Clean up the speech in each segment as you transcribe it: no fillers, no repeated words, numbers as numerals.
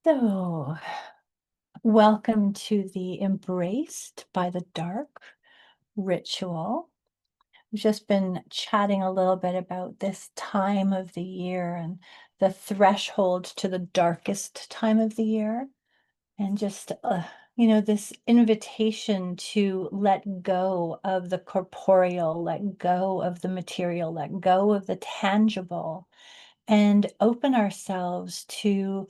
So, welcome to the Embraced by the Dark ritual. We've just been chatting a little bit about this time of the year and the threshold to the darkest time of the year, and just, this invitation to let go of the corporeal, let go of the material, let go of the tangible, and open ourselves to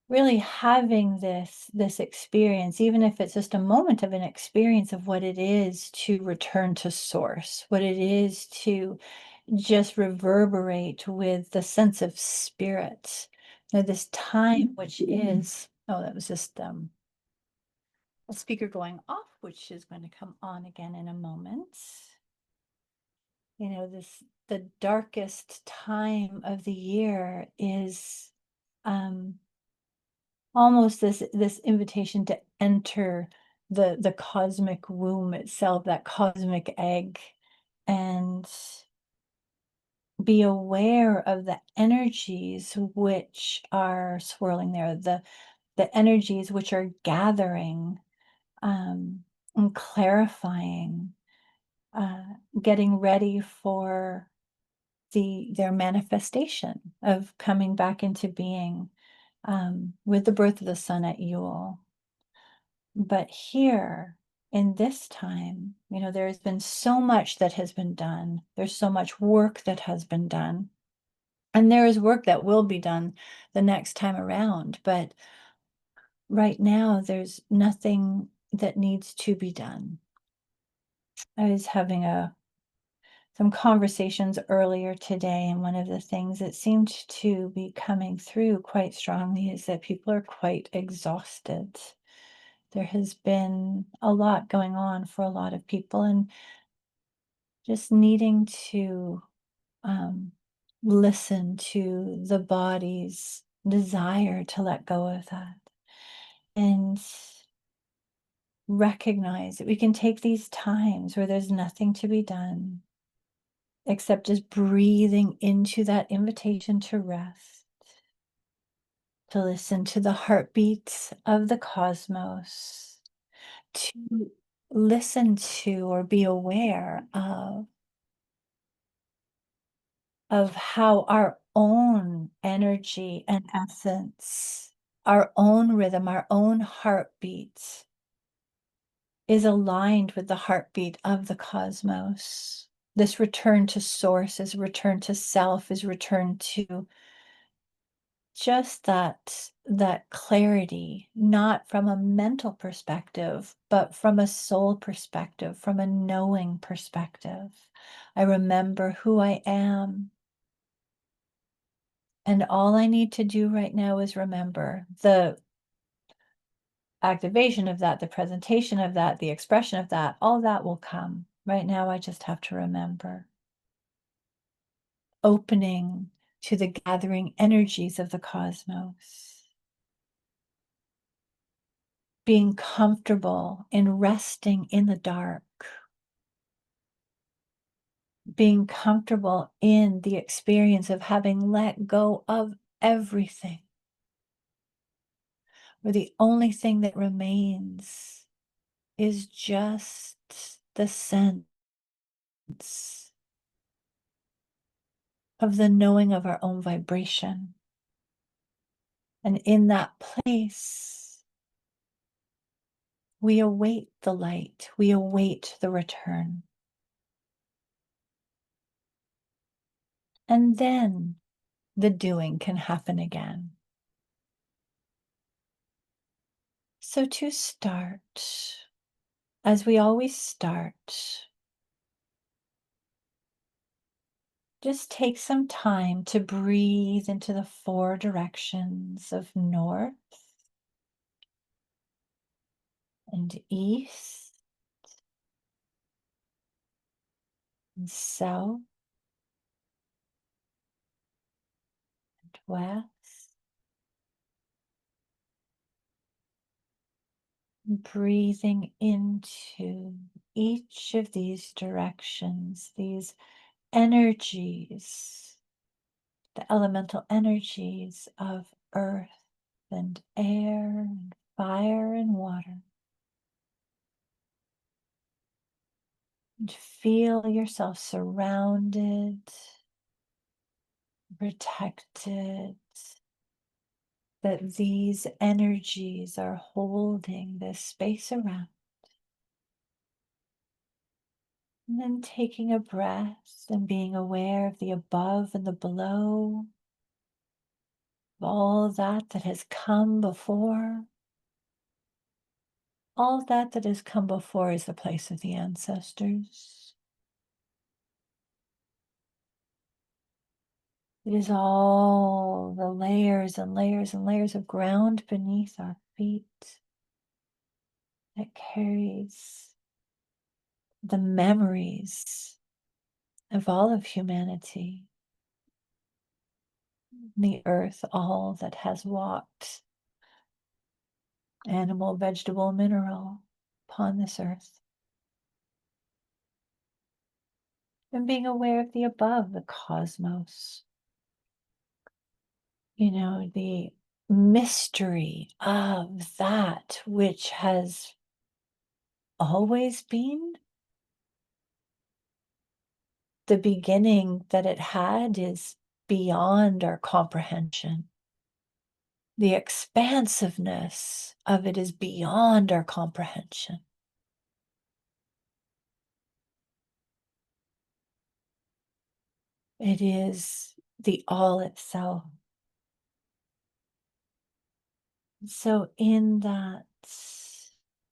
really having this experience, even if it's just a moment of an experience of what it is to return to source, what it is to just reverberate with the sense of spirit. This time, which is, oh, that was just a speaker going off, which is going to come on again in a moment. The darkest time of the year is um almost this invitation to enter the cosmic womb itself, that cosmic egg, and be aware of the energies which are swirling there, the energies which are gathering, and clarifying, uh, getting ready for their manifestation of coming back into being, with the birth of the sun at Yule. But here in this time, there has been so much that has been done. There's so much work that has been done. And there is work that will be done the next time around. But right now, there's nothing that needs to be done. I was having some conversations earlier today, and one of the things that seemed to be coming through quite strongly is that people are quite exhausted. There has been a lot going on for a lot of people, and just needing to um, listen to the body's desire to let go of that and recognize that we can take these times where there's nothing to be done except just breathing into that invitation to rest, to listen to the heartbeats of the cosmos, to listen to or be aware of how our own energy and essence, our own rhythm, our own heartbeat is aligned with the heartbeat of the cosmos. This return to source is return to self, is return to just that clarity, not from a mental perspective, but from a soul perspective, from a knowing perspective. I remember who I am. And all I need to do right now is remember the activation of that, the presentation of that, the expression of that, all that will come. Right now, I just have to remember. Opening to the gathering energies of the cosmos. Being comfortable in resting in the dark. Being comfortable in the experience of having let go of everything. Where the only thing that remains is just the sense of the knowing of our own vibration. And in that place, we await the light, we await the return. And then the doing can happen again. So to start, as we always start, just take some time to breathe into the four directions of north and east and south and west. Breathing into each of these directions, these energies, the elemental energies of earth, and air and fire and water. And feel yourself surrounded, protected, that these energies are holding this space around. And then taking a breath and being aware of the above and the below, of all that has come before. All that has come before is the place of the ancestors. It is all the layers and layers and layers of ground beneath our feet that carries the memories of all of humanity, the earth, all that has walked, animal, vegetable, mineral, upon this earth. And being aware of the above, the cosmos, the mystery of that which has always been. The beginning that it had is beyond our comprehension. The expansiveness of it is beyond our comprehension. It is the all itself. So in that,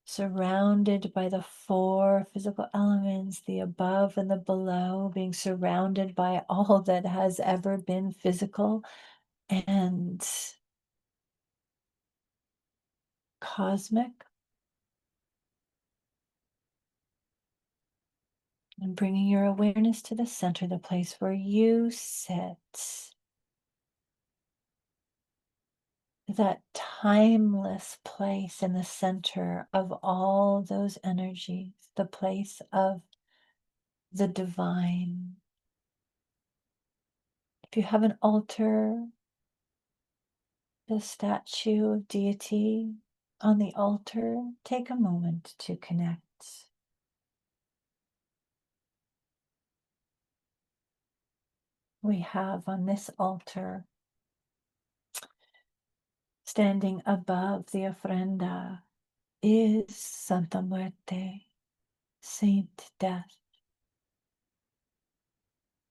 surrounded by the four physical elements, the above and the below, being surrounded by all that has ever been physical and cosmic, and bringing your awareness to the center, the place where you sit, that timeless place in the center of all those energies, the place of the divine. If you have an altar, the statue of deity on the altar, take a moment to connect. We have on this altar, standing above the ofrenda, is Santa Muerte, Saint Death.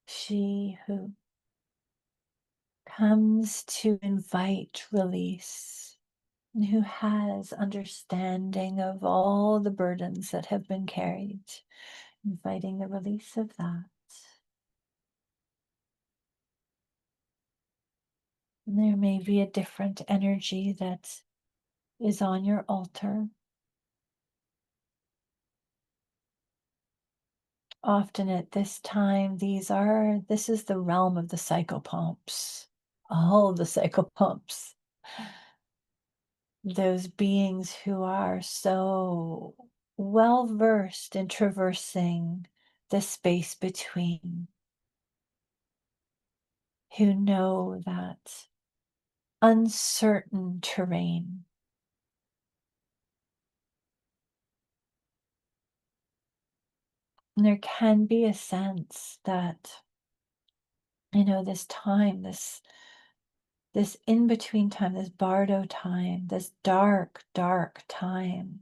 She who comes to invite release, and who has understanding of all the burdens that have been carried, inviting the release of that. And there may be a different energy that is on your altar. Often at this time, this is the realm of the psychopomps. All the psychopomps. Those beings who are so well versed in traversing the space between, who know that uncertain terrain. And there can be a sense that, this time, this in-between time, this bardo time, this dark, dark time,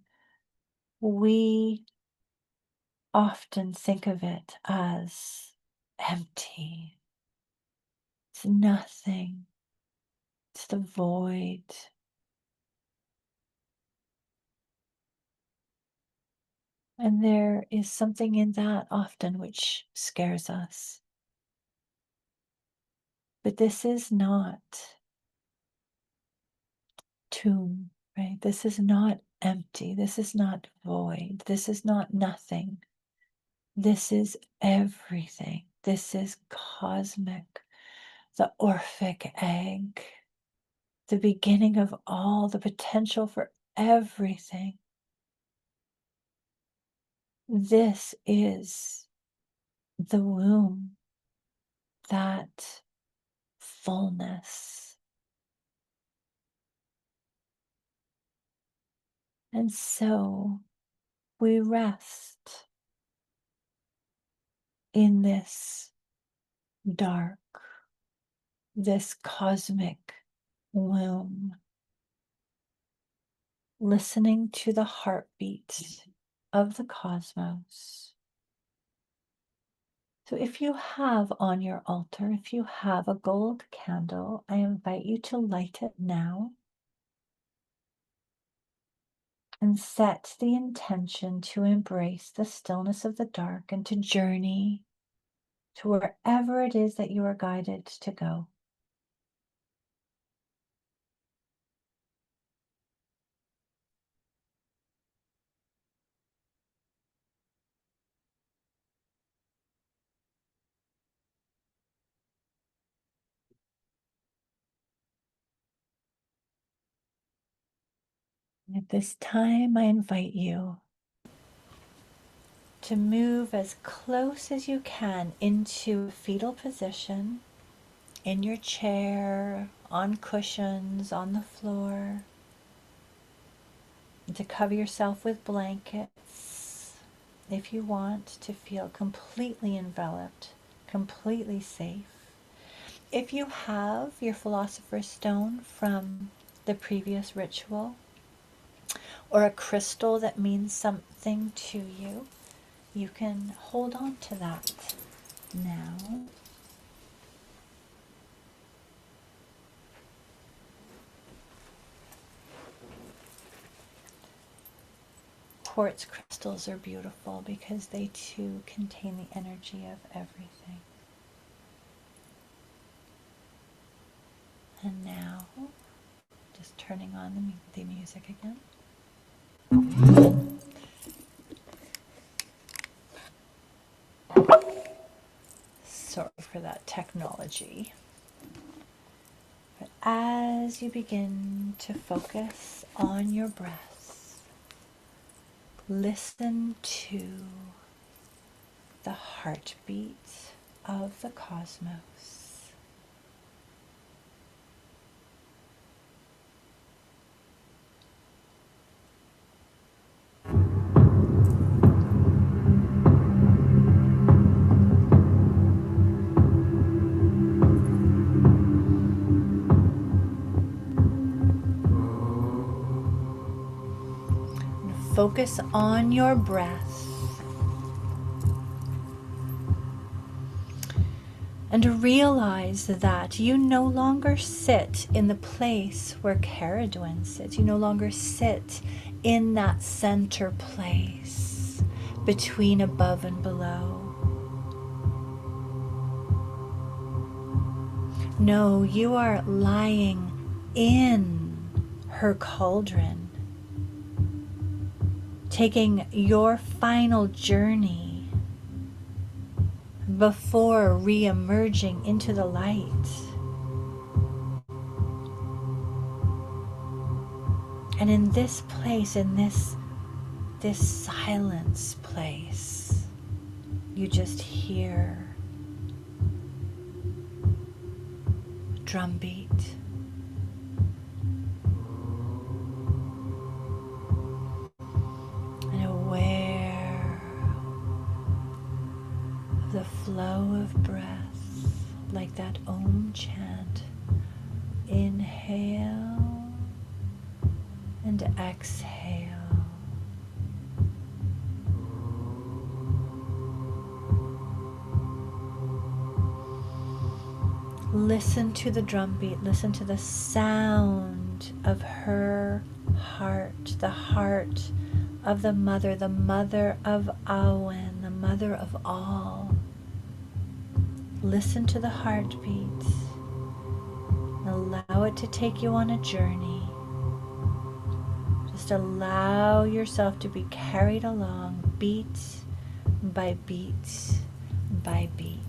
we often think of it as empty. It's nothing. It's the void. And there is something in that often which scares us. But this is not tomb, right? This is not empty. This is not void. This is not nothing. This is everything. This is cosmic, the Orphic egg, the beginning of all, the potential for everything. This is the womb, that fullness. And so we rest in this dark, this cosmic womb, listening to the heartbeat of the cosmos. So if you have on your altar, if you have a gold candle, I invite you to light it now and set the intention to embrace the stillness of the dark and to journey to wherever it is that you are guided to go. At this time, I invite you to move as close as you can into fetal position in your chair, on cushions, on the floor, and to cover yourself with blankets if you want to feel completely enveloped, completely safe. If you have your Philosopher's Stone from the previous ritual, or a crystal that means something to you, you can hold on to that now. Quartz crystals are beautiful because they too contain the energy of everything. And now, just turning on the music again. Sorry for that technology. But as you begin to focus on your breath, listen to the heartbeat of the cosmos. Focus on your breath and realize that you no longer sit in the place where Caradwin sits. You no longer sit in that center place between above and below. No, you are lying in her cauldron, taking your final journey before re-emerging into the light. And in this place, in this silence place, you just hear a drumbeat. And aware of the flow of breath, like that Om chant. Inhale and exhale. Listen to the drumbeat, listen to the sound of her heart, the heart of the mother of Awen, the mother of all. Listen to the heartbeat. Allow it to take you on a journey. Just allow yourself to be carried along beat by beat by beat.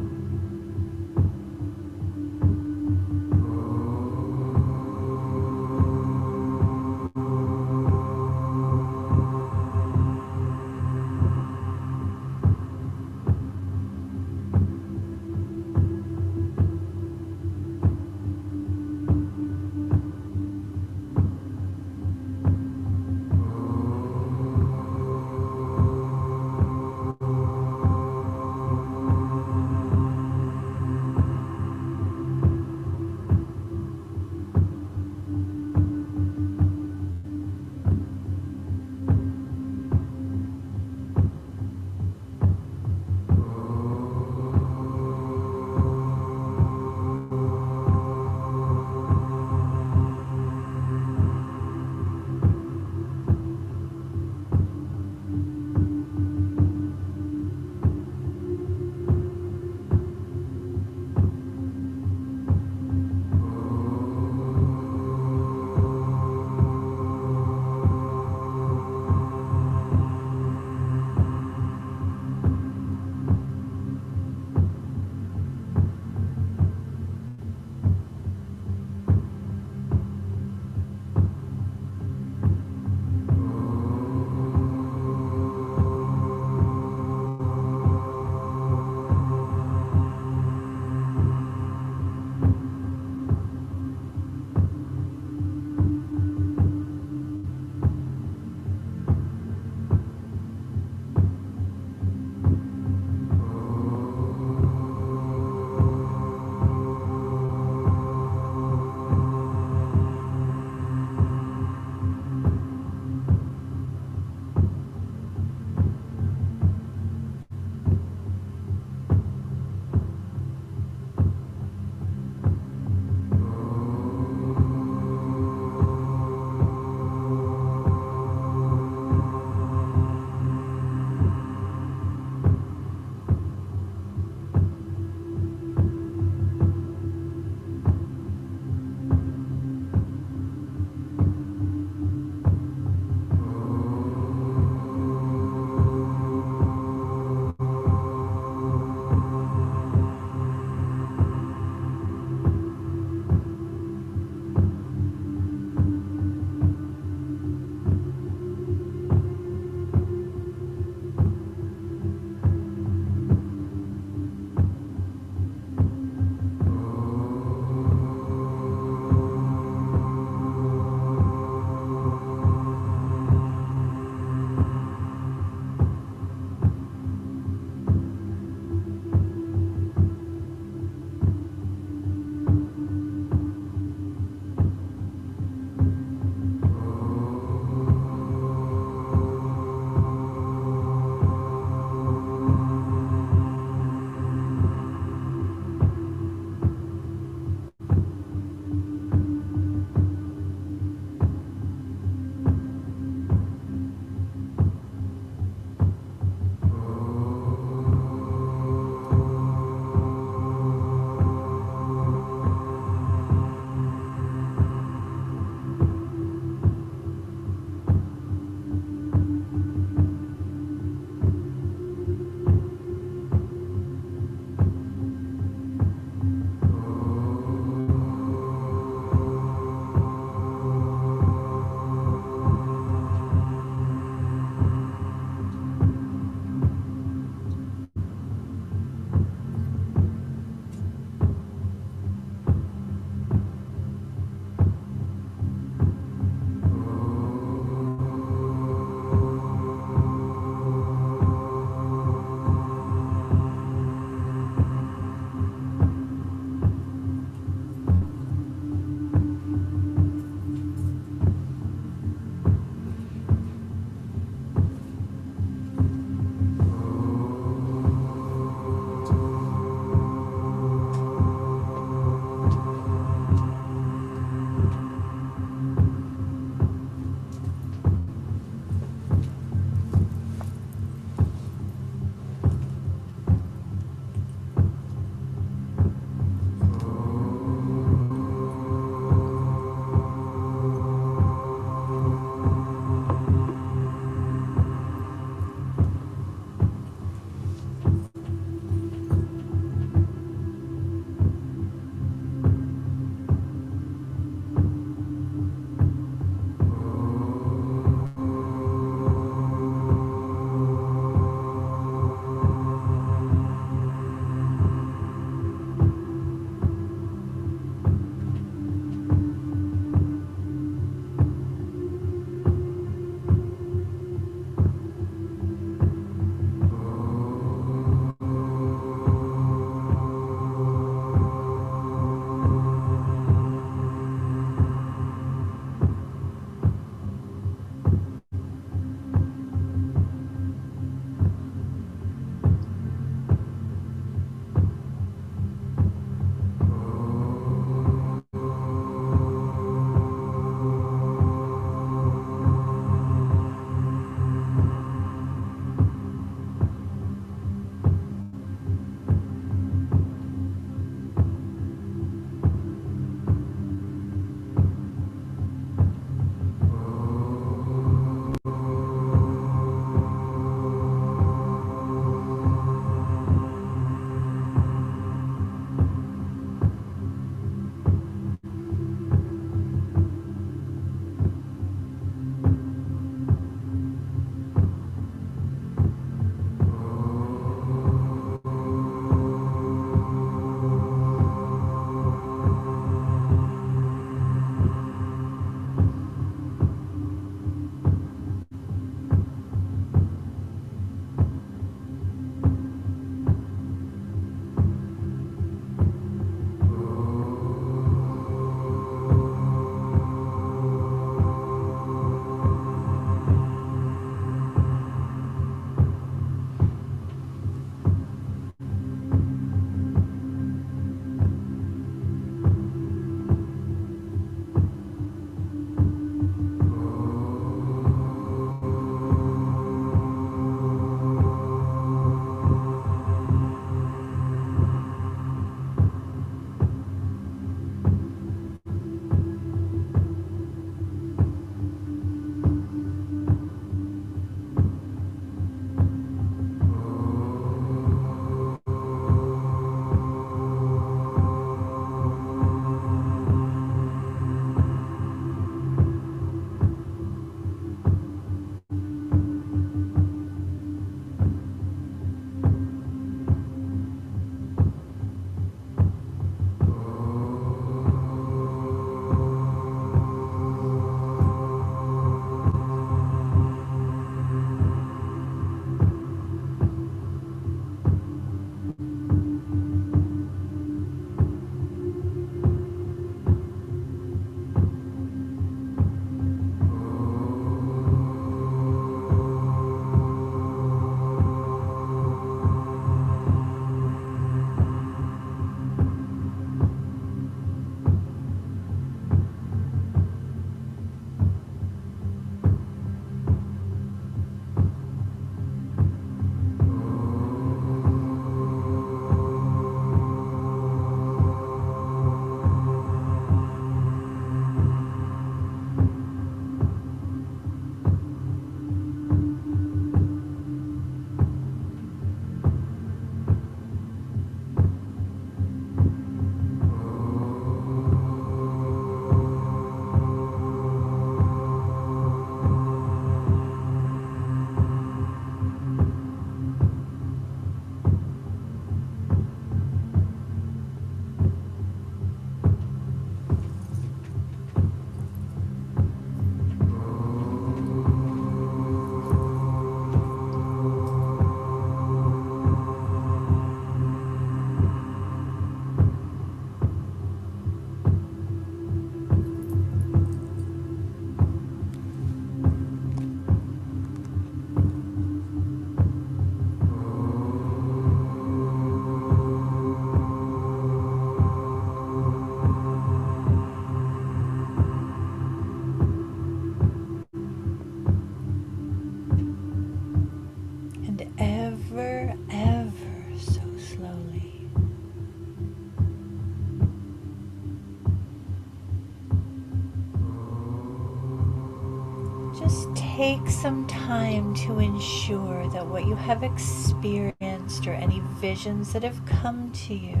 some time to ensure that what you have experienced or any visions that have come to you,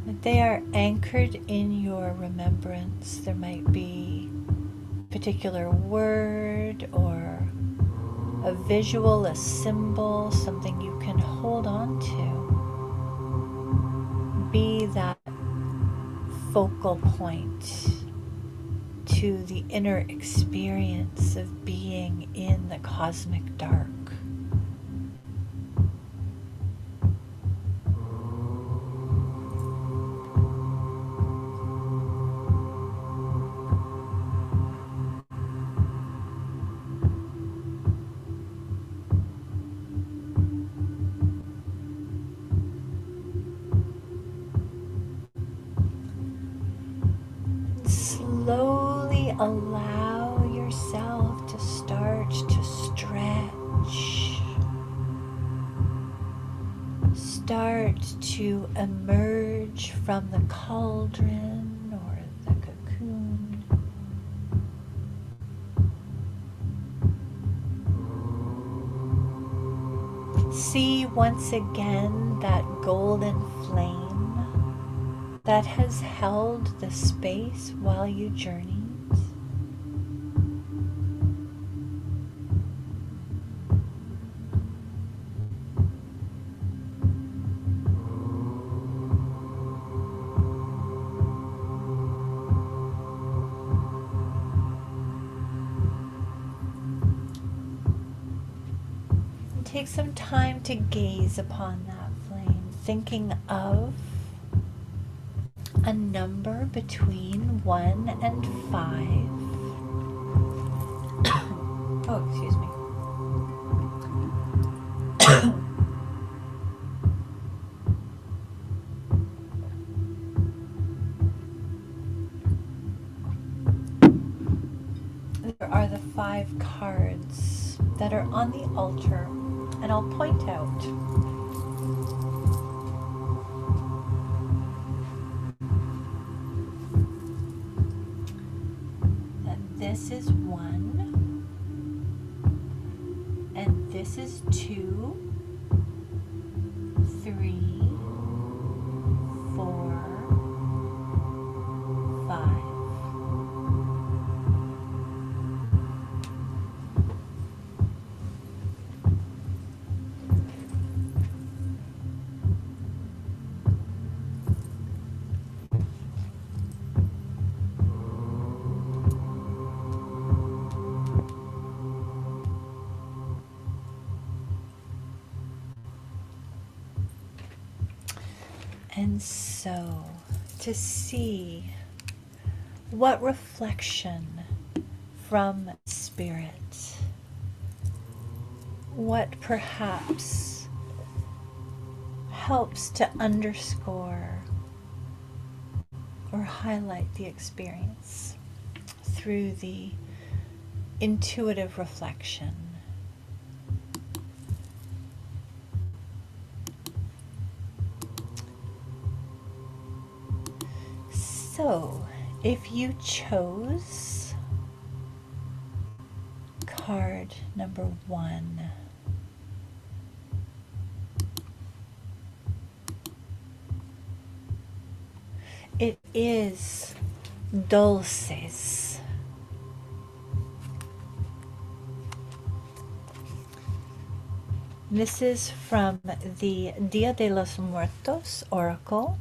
that they are anchored in your remembrance. There might be a particular word or a visual, a symbol, something you can hold on to. Be that focal point to the inner experience of being in the cosmic dark. Slowly allow yourself to start to stretch. Start to emerge from the cauldron or the cocoon. See once again that golden flame that has held the space while you journeyed. And take some time to gaze upon that flame, thinking of a number between 1 and 5. Oh, excuse me. There are the 5 cards that are on the altar, and I'll point out that this is 1, and this is 2, 3, 4, 5. And so, to see what reflection from Spirit, what perhaps helps to underscore or highlight the experience through the intuitive reflection. So, if you chose card number 1, it is Dulces. This is from the Dia de los Muertos Oracle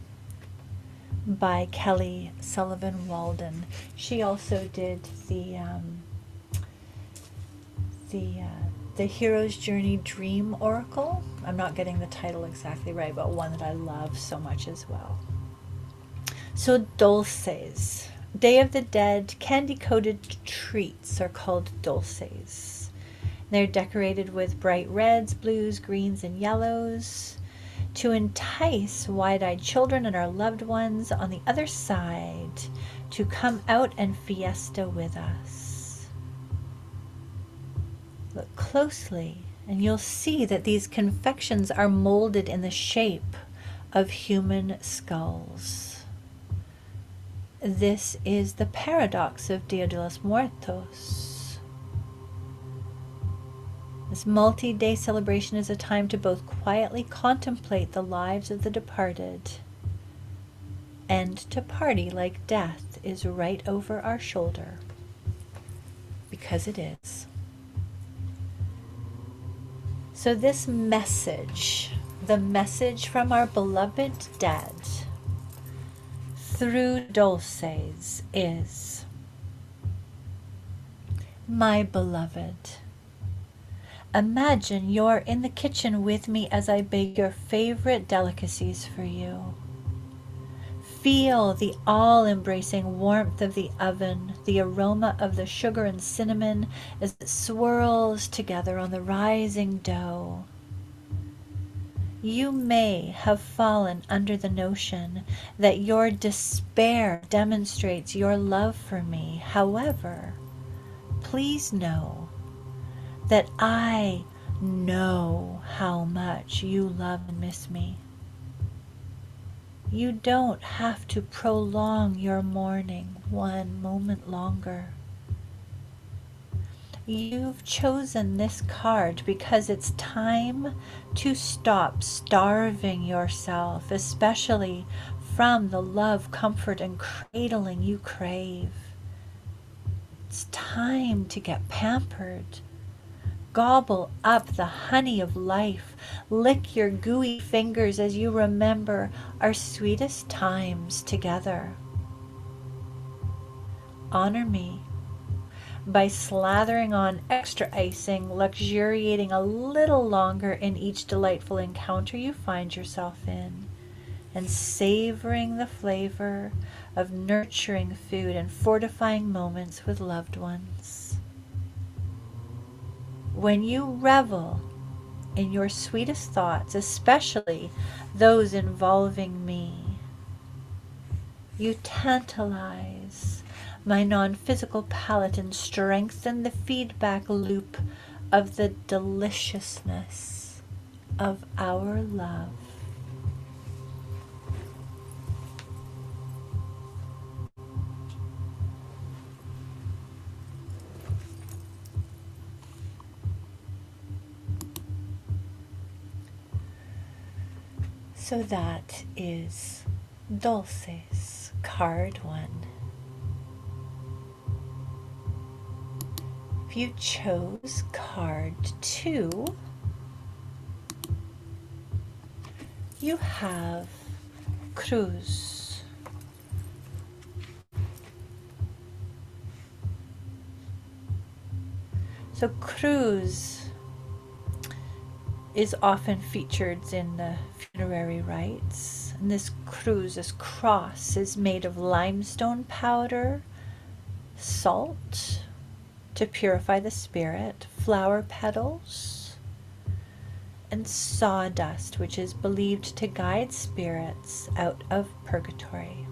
by Kelly Sullivan Walden. She also did the Hero's Journey Dream Oracle. I'm not getting the title exactly right, but one that I love so much as well. So dulces, Day of the Dead, candy-coated treats are called dulces. They're decorated with bright reds, blues, greens, and yellows to entice wide-eyed children and our loved ones on the other side to come out and fiesta with us. Look closely and you'll see that these confections are molded in the shape of human skulls. This is the paradox of Dia de los Muertos. This multi-day celebration is a time to both quietly contemplate the lives of the departed and to party like death is right over our shoulder, because it is. So this message, the message from our beloved dead through Dulces is, my beloved, imagine you're in the kitchen with me as I bake your favorite delicacies for you. Feel the all-embracing warmth of the oven, the aroma of the sugar and cinnamon as it swirls together on the rising dough. You may have fallen under the notion that your despair demonstrates your love for me. However, please know that I know how much you love and miss me. You don't have to prolong your mourning one moment longer. You've chosen this card because it's time to stop starving yourself, especially from the love, comfort, and cradling you crave. It's time to get pampered. Gobble up the honey of life. Lick your gooey fingers as you remember our sweetest times together. Honor me by slathering on extra icing, luxuriating a little longer in each delightful encounter you find yourself in, and savoring the flavor of nurturing food and fortifying moments with loved ones. When you revel in your sweetest thoughts, especially those involving me, you tantalize my non-physical palate and strengthen the feedback loop of the deliciousness of our love. So that is Dulces, card 1. If you chose card 2, you have Cruz. So Cruz is often featured in the funerary rites. And this cruz, this cross, is made of limestone powder, salt to purify the spirit, flower petals, and sawdust, which is believed to guide spirits out of purgatory.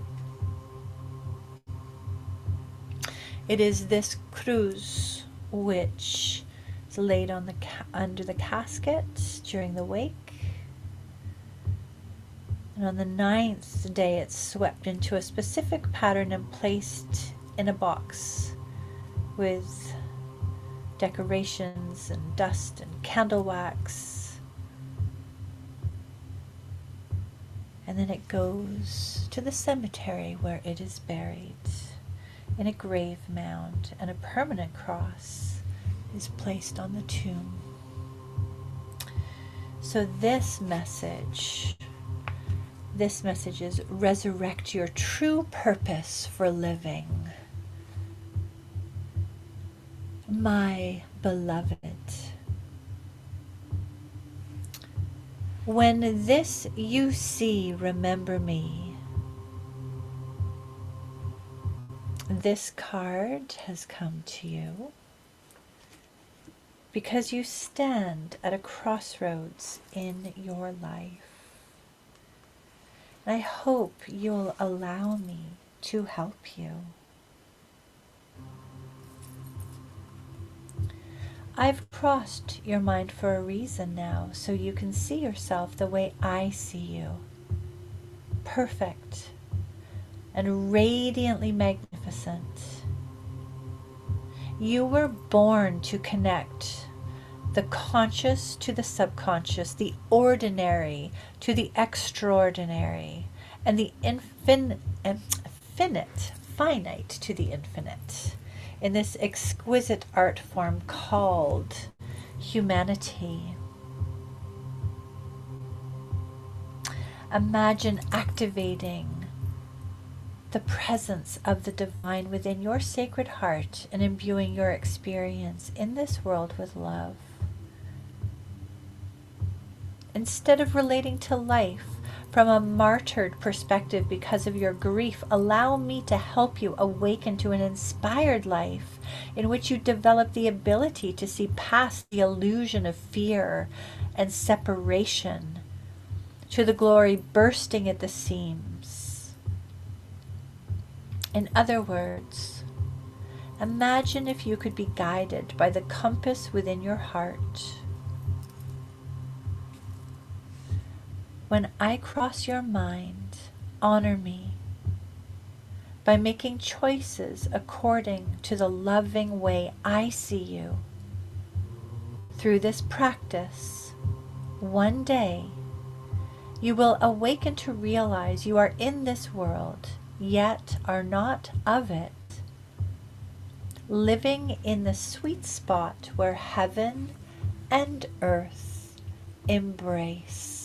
It is this cruz which is laid on under the casket during the wake. And on the 9th day, it's swept into a specific pattern and placed in a box with decorations and dust and candle wax. And then it goes to the cemetery where it is buried in a grave mound, and a permanent cross is placed on the tomb. So this message is resurrect your true purpose for living. My beloved, when this you see, remember me. This card has come to you because you stand at a crossroads in your life. And I hope you'll allow me to help you. I've crossed your mind for a reason now, so you can see yourself the way I see you. Perfect and radiantly magnificent. You were born to connect the conscious to the subconscious, the ordinary to the extraordinary, and the finite to the infinite, in this exquisite art form called humanity. Imagine activating the presence of the divine within your sacred heart and imbuing your experience in this world with love. Instead of relating to life from a martyred perspective because of your grief, allow me to help you awaken to an inspired life in which you develop the ability to see past the illusion of fear and separation to the glory bursting at the seams. In other words, imagine if you could be guided by the compass within your heart. When I cross your mind, honor me by making choices according to the loving way I see you. Through this practice, one day, you will awaken to realize you are in this world, yet are not of it, living in the sweet spot where heaven and earth embrace.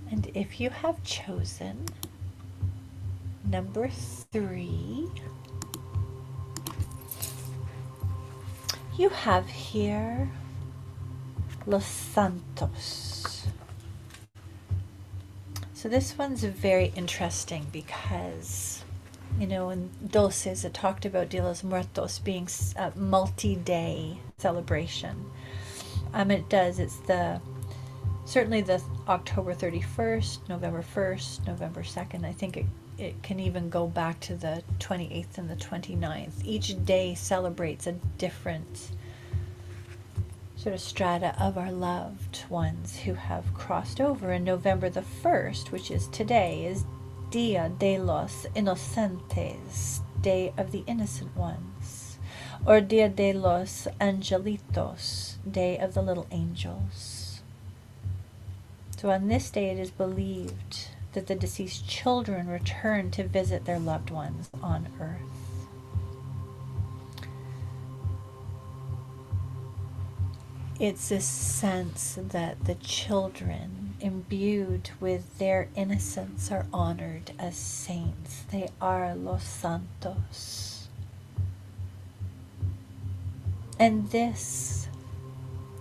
And if you have chosen number 3, you have here Los Santos. So this one's very interesting because, you know, in Dulces it talked about Dia los Muertos being a multi-day celebration. It does. It's certainly the October 31st, November 1st, November 2nd. I think it can even go back to the 28th and the 29th. Each day celebrates a different sort of strata of our loved ones who have crossed over. And November the 1st, which is today, is Dia de los Inocentes, Day of the Innocent Ones, or Dia de los Angelitos, Day of the Little Angels. So on this day it is believed that the deceased children return to visit their loved ones on earth. It's this sense that the children imbued with their innocence are honored as saints. They are los santos. And this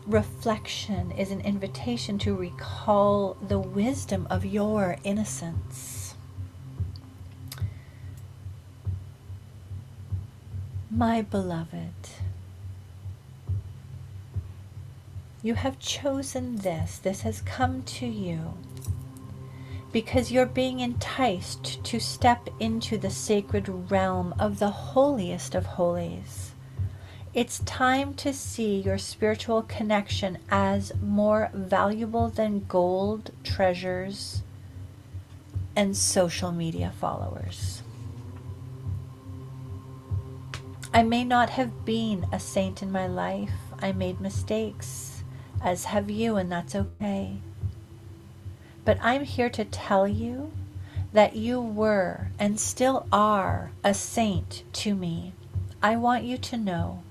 reflection is an invitation to recall the wisdom of your innocence. My beloved, you have chosen this. This has come to you because you're being enticed to step into the sacred realm of the holiest of holies. It's time to see your spiritual connection as more valuable than gold, treasures, and social media followers. I may not have been a saint in my life. I made mistakes, as have you, and that's okay. But I'm here to tell you that you were and still are a saint to me. I want you to know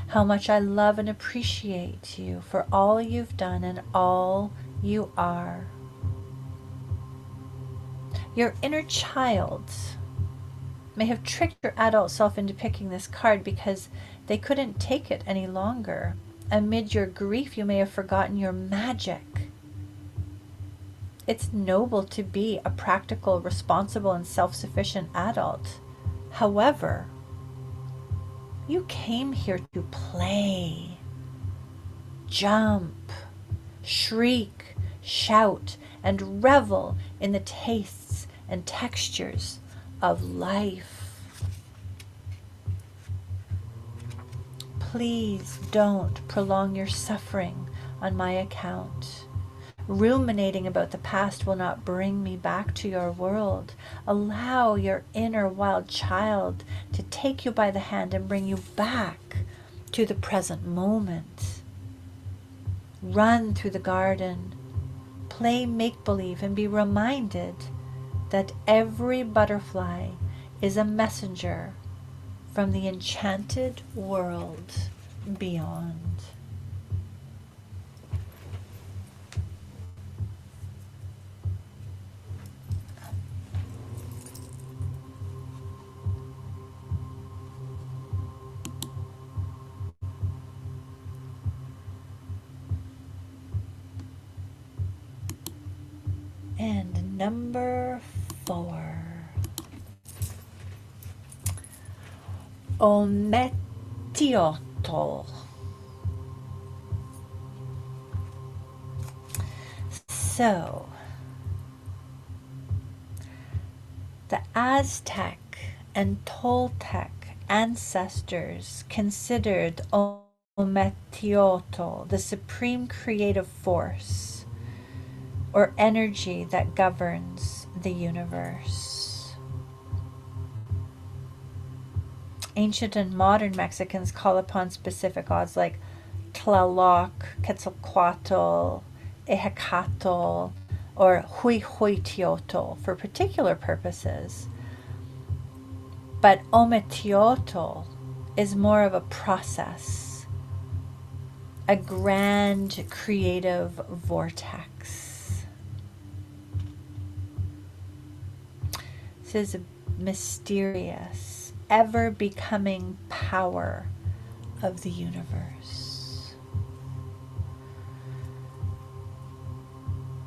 how much I love and appreciate you for all you've done and all you are. Your inner child may have tricked your adult self into picking this card because they couldn't take it any longer. Amid your grief, you may have forgotten your magic. It's noble to be a practical, responsible, and self-sufficient adult. However, you came here to play, jump, shriek, shout, and revel in the tastes and textures of life. Please don't prolong your suffering on my account. Ruminating about the past will not bring me back to your world. Allow your inner wild child to take you by the hand and bring you back to the present moment. Run through the garden, play make-believe, and be reminded that every butterfly is a messenger from the enchanted world beyond. And number 4. Omettiotl. So, the Aztec and Toltec ancestors considered Omettiotl the supreme creative force or energy that governs the universe. Ancient and modern Mexicans call upon specific gods like Tlaloc, Quetzalcoatl, Ehecatl, or Huihuitiotl for particular purposes. But Omettiotl is more of a process, a grand creative vortex. This is a mysterious, ever becoming power of the universe.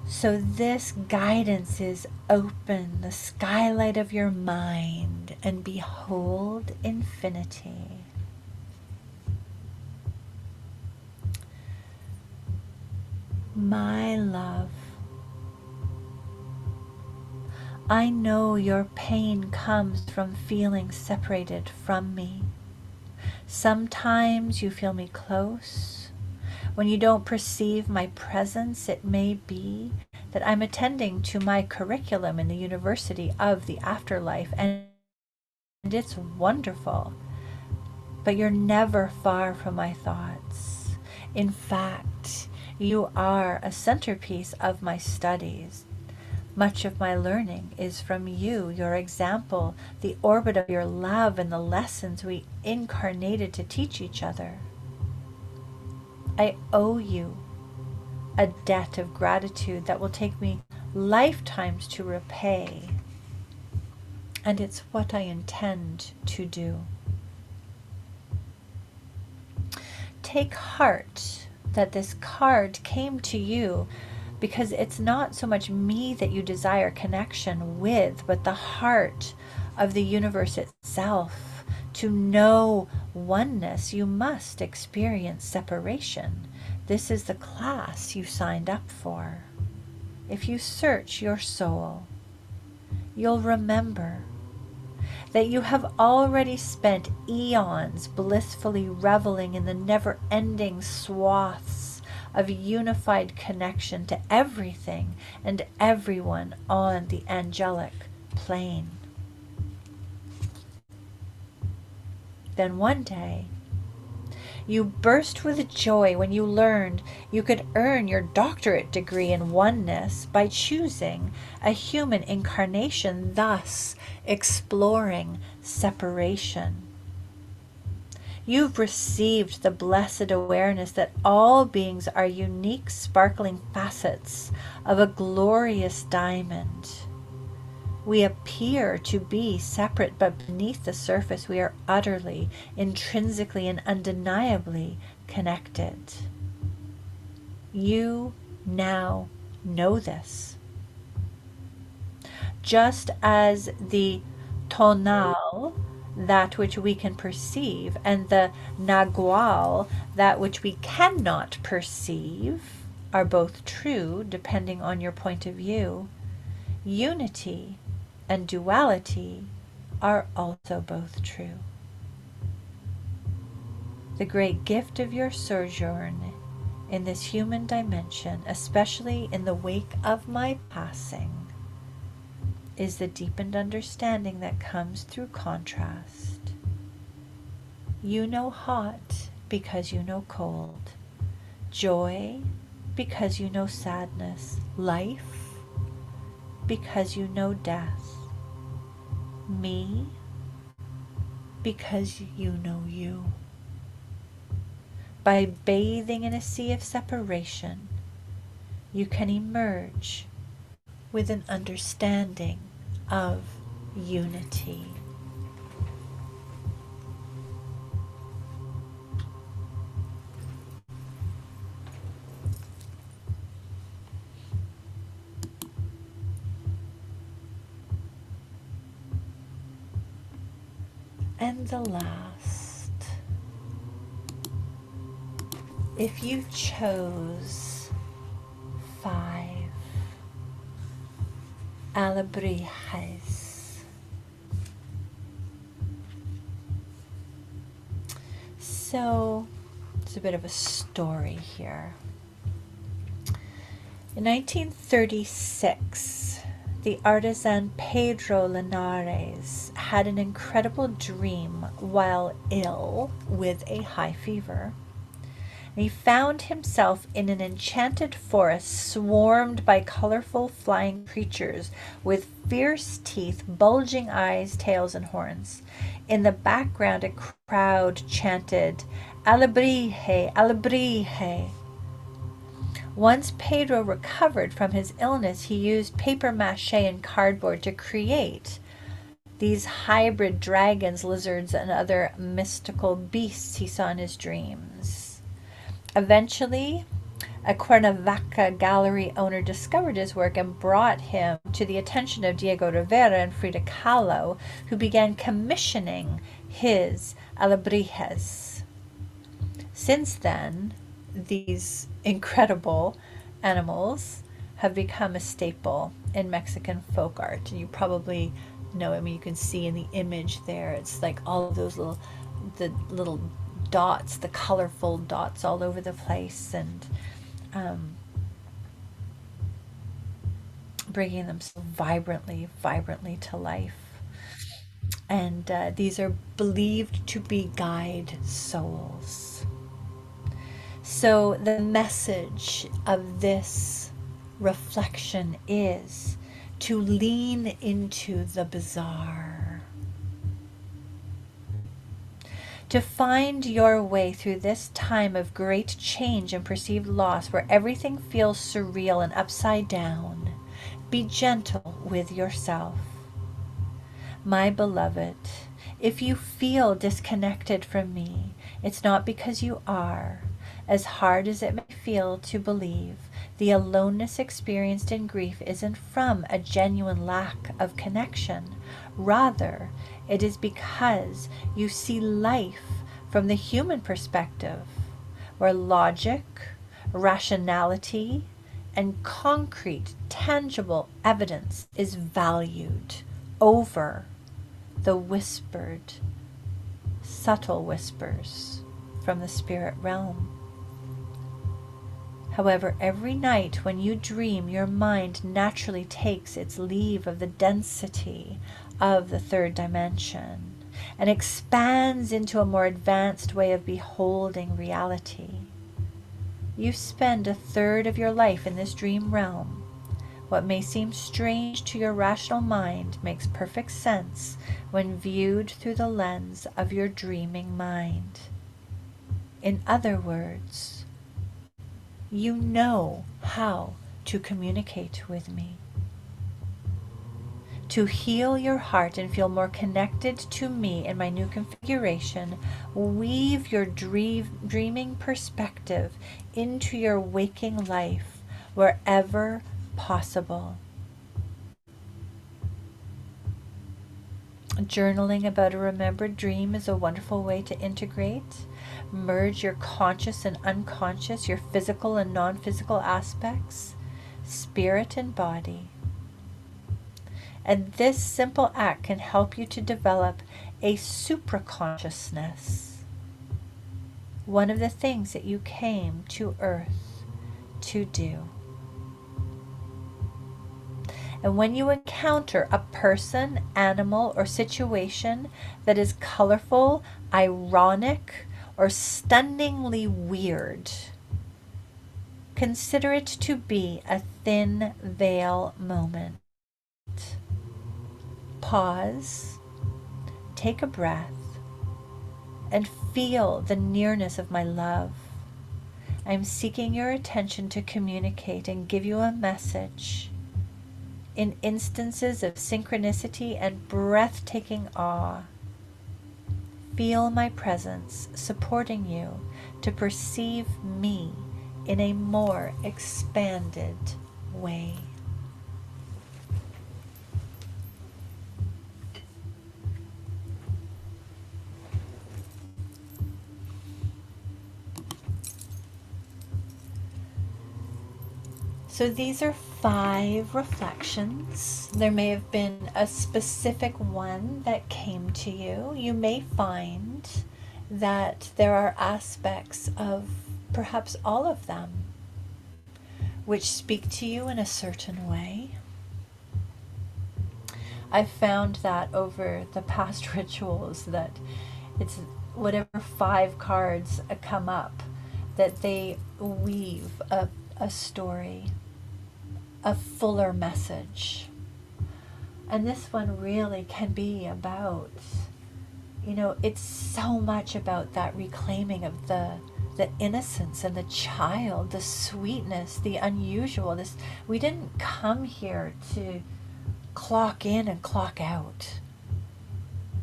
So this guidance is open the skylight of your mind and behold infinity. My love, I know your pain comes from feeling separated from me. Sometimes you feel me close. When you don't perceive my presence, it may be that I'm attending to my curriculum in the University of the Afterlife, and it's wonderful. But you're never far from my thoughts. In fact, you are a centerpiece of my studies. Much of my learning is from you, your example, the orbit of your love, and the lessons we incarnated to teach each other. I owe you a debt of gratitude that will take me lifetimes to repay, and it's what I intend to do. Take heart that this card came to you because it's not so much me that you desire connection with, but the heart of the universe itself. To know oneness, you must experience separation. This is the class you signed up for. If you search your soul, you'll remember that you have already spent eons blissfully reveling in the never-ending swaths of unified connection to everything and everyone on the angelic plane. Then one day, you burst with joy when you learned you could earn your doctorate degree in oneness by choosing a human incarnation, thus exploring separation. You've received the blessed awareness that all beings are unique, sparkling facets of a glorious diamond. We appear to be separate, but beneath the surface we are utterly, intrinsically, and undeniably connected. You now know this. Just as the tonal, that which we can perceive, and the nagual, that which we cannot perceive, are both true depending on your point of view, unity and duality are also both true. The great gift of your sojourn in this human dimension, especially in the wake of my passing, is the deepened understanding that comes through contrast. You know hot because you know cold, joy because you know sadness, life because you know death, me because you know you. By bathing in a sea of separation, you can emerge with an understanding of unity. And the last, if you chose 5 alebrijes. So it's a bit of a story here. In 1936, the artisan Pedro Linares had an incredible dream while ill with a high fever. He found himself in an enchanted forest swarmed by colorful flying creatures with fierce teeth, bulging eyes, tails, and horns. In the background, a crowd chanted, "Alebrije, alebrije." Once Pedro recovered from his illness, he used paper mache and cardboard to create these hybrid dragons, lizards, and other mystical beasts he saw in his dreams. Eventually, a Cuernavaca gallery owner discovered his work and brought him to the attention of Diego Rivera and Frida Kahlo, who began commissioning his alebrijes. Since then, these incredible animals have become a staple in Mexican folk art. And you probably know, I mean, you can see in the image there, it's like all of those little dots, the colorful dots all over the place, and bringing them so vibrantly to life. And these are believed to be guide souls. So the message of this reflection is to lean into the bizarre, to find your way through this time of great change and perceived loss where everything feels surreal and upside down. Be gentle with yourself. My beloved, if you feel disconnected from me, it's not because you are. As hard as it may feel to believe, the aloneness experienced in grief isn't from a genuine lack of connection. Rather, it is because you see life from the human perspective, where logic, rationality, and concrete, tangible evidence is valued over the whispered, subtle whispers from the spirit realm. However, every night when you dream, your mind naturally takes its leave of the density of the third dimension and expands into a more advanced way of beholding reality. You spend a third of your life in this dream realm. What may seem strange to your rational mind makes perfect sense when viewed through the lens of your dreaming mind. In other words, you know how to communicate with me. To heal your heart and feel more connected to me in my new configuration, weave your dreaming perspective into your waking life wherever possible. Journaling about a remembered dream is a wonderful way to integrate, merge your conscious and unconscious, your physical and non-physical aspects, spirit and body. And this simple act can help you to develop a supraconsciousness. one of the things that you came to Earth to do. And when you encounter a person, animal, or situation that is colorful, ironic, or stunningly weird, consider it to be a thin veil moment. Pause, take a breath, and feel the nearness of my love. I am seeking your attention to communicate and give you a message. In instances of synchronicity and breathtaking awe, feel my presence supporting you to perceive me in a more expanded way. So these are 5 reflections. There may have been a specific one that came to you. You may find that there are aspects of perhaps all of them which speak to you in a certain way. I've found that over the past rituals that it's whatever 5 cards come up, that they weave a story, a fuller message. And this one really can be about, it's so much about that reclaiming of the innocence and the child, the sweetness, the unusual. We didn't come here to clock in and clock out.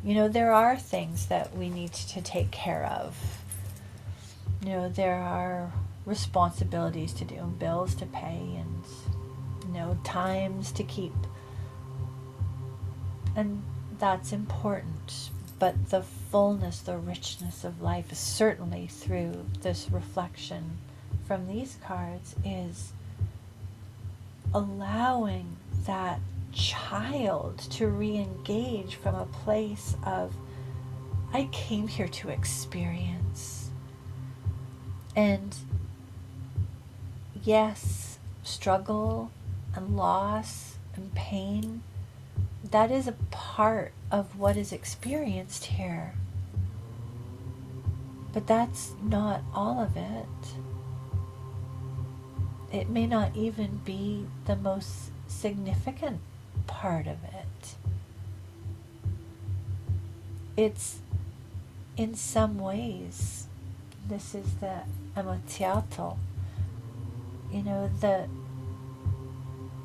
There are things that we need to take care of. There are responsibilities to do and bills to pay and times to keep, and that's important. But the fullness, the richness of life, certainly through this reflection from these cards, is allowing that child to re-engage from a place of, I came here to experience. And yes, struggle and loss and pain, that is a part of what is experienced here. But that's not all of it. It may not even be the most significant part of it. It's, in some ways, this is the emozionato,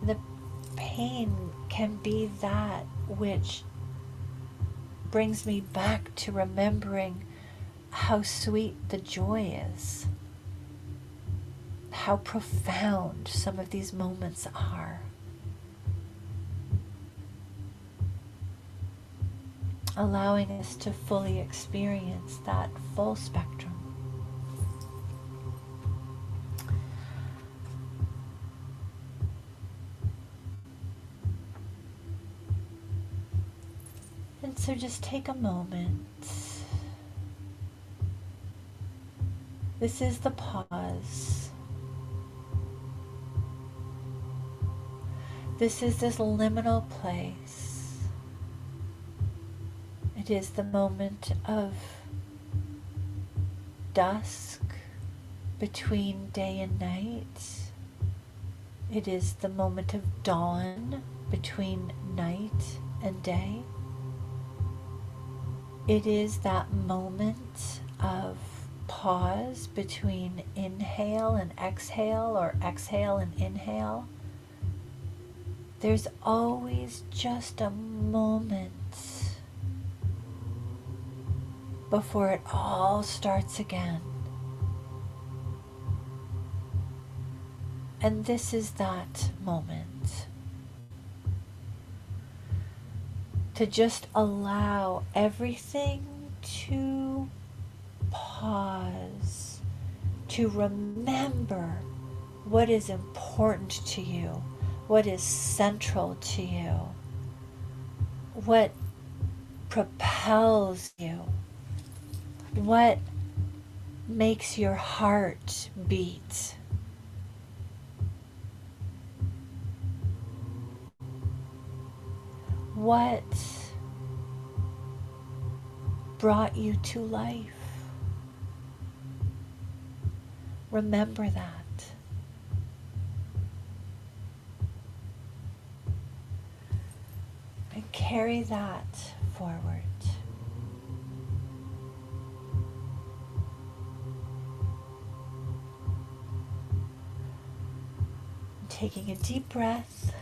the pain can be that which brings me back to remembering how sweet the joy is, how profound some of these moments are. Allowing us to fully experience that full spectrum. And so just take a moment. This is the pause. This is this liminal place. It is the moment of dusk between day and night. It is the moment of dawn between night and day. It is that moment of pause between inhale and exhale, or exhale and inhale. There's always just a moment before it all starts again. And this is that moment. To just allow everything to pause, to remember what is important to you, what is central to you, what propels you, what makes your heart beat? What brought you to life? Remember that. And carry that forward. Taking a deep breath.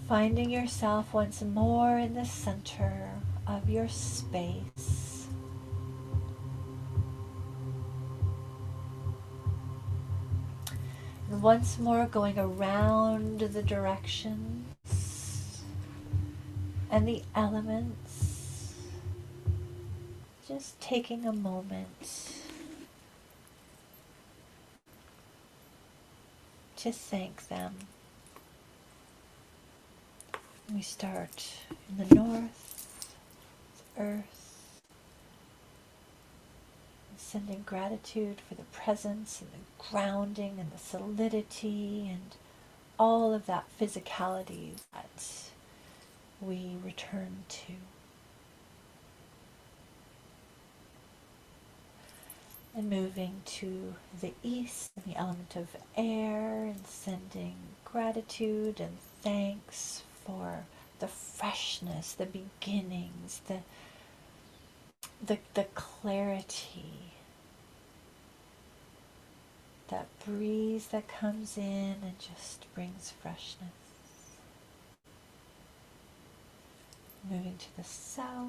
Finding yourself once more in the center of your space. And once more going around the directions and the elements. Just taking a moment to thank them. We start in the north, earth, sending gratitude for the presence and the grounding and the solidity and all of that physicality that we return to. And moving to the east, the element of air, and sending gratitude and thanks for the freshness, the beginnings, the clarity, that breeze that comes in and just brings freshness. Moving to the south,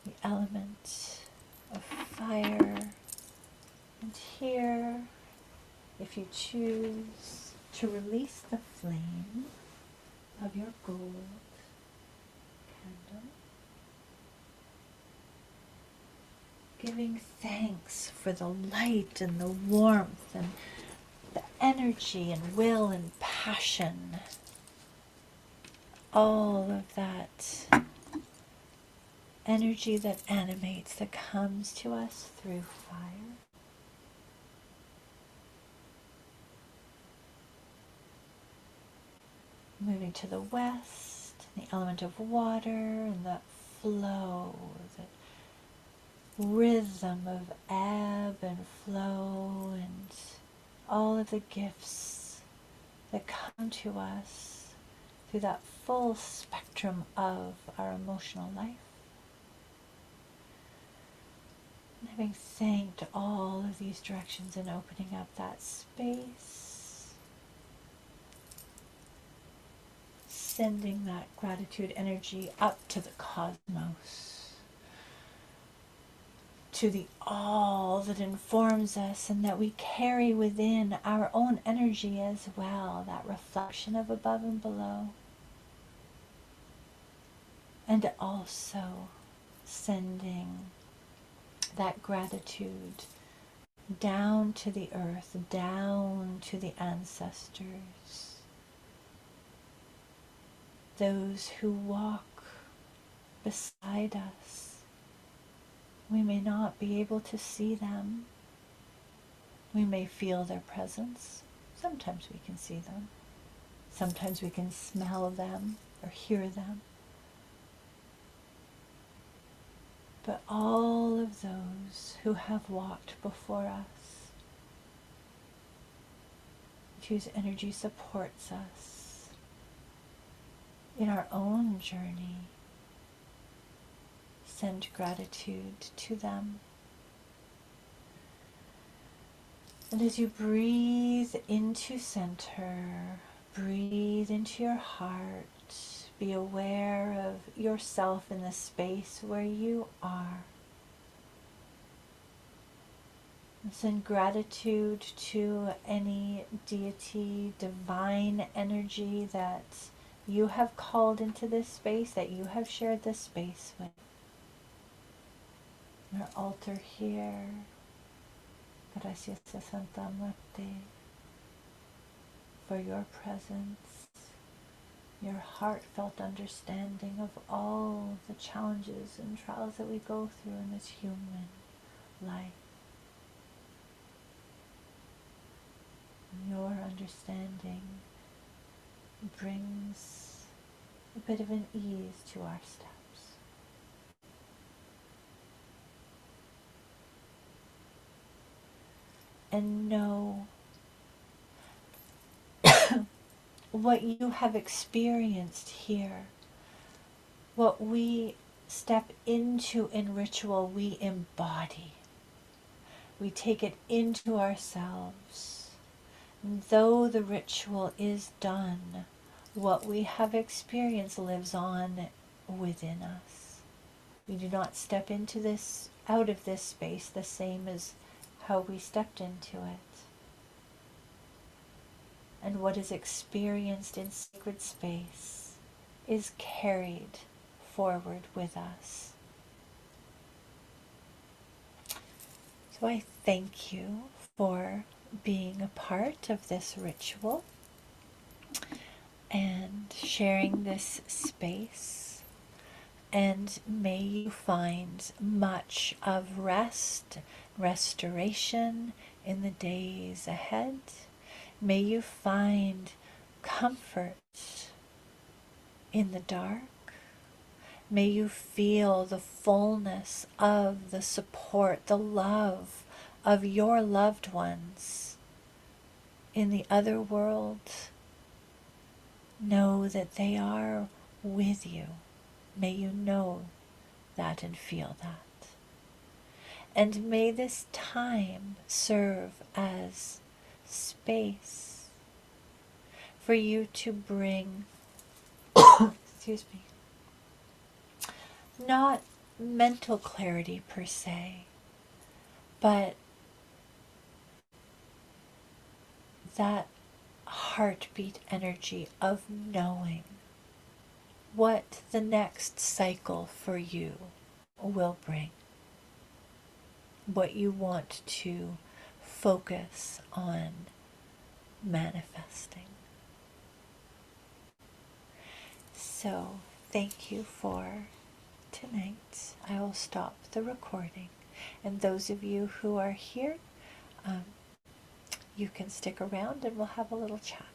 the element of fire, and here, if you choose to release the flame of your gold candle, giving thanks for the light and the warmth and the energy and will and passion, all of that energy that animates, that comes to us through fire. Moving to the west, the element of water and that flow, that rhythm of ebb and flow, and all of the gifts that come to us through that full spectrum of our emotional life. And having thanked all of these directions and opening up that space, sending that gratitude energy up to the cosmos, to the all that informs us and that we carry within our own energy as well, that reflection of above and below. And also sending that gratitude down to the earth, down to the ancestors, those who walk beside us. We may not be able to see them. We may feel their presence. Sometimes we can see them. Sometimes we can smell them or hear them. But all of those who have walked before us, whose energy supports us in our own journey, send gratitude to them. And as you breathe into center, breathe into your heart, be aware of yourself in the space where you are. And send gratitude to any deity, divine energy that you have called into this space, that you have shared this space with. Our altar here. Gracias, Santa Muerte, for your presence, your heartfelt understanding of all the challenges and trials that we go through in this human life. Your understanding brings a bit of an ease to our steps. And know what you have experienced here, what we step into in ritual, we embody. We take it into ourselves. And though the ritual is done, what we have experienced lives on within us. We do not step into this, out of this space, the same as how we stepped into it. And what is experienced in sacred space is carried forward with us. So I thank you for being a part of this ritual and sharing this space. And may you find much of rest, restoration in the days ahead. May you find comfort in the dark. May you feel the fullness of the support, the love of your loved ones in the other world. Know that they are with you. May you know that and feel that. And may this time serve as space for you to bring, excuse me, not mental clarity per se, but that heartbeat energy of knowing what the next cycle for you will bring, what you want to focus on manifesting. So, thank you for tonight. I will stop the recording. And those of you who are here, you can stick around and we'll have a little chat.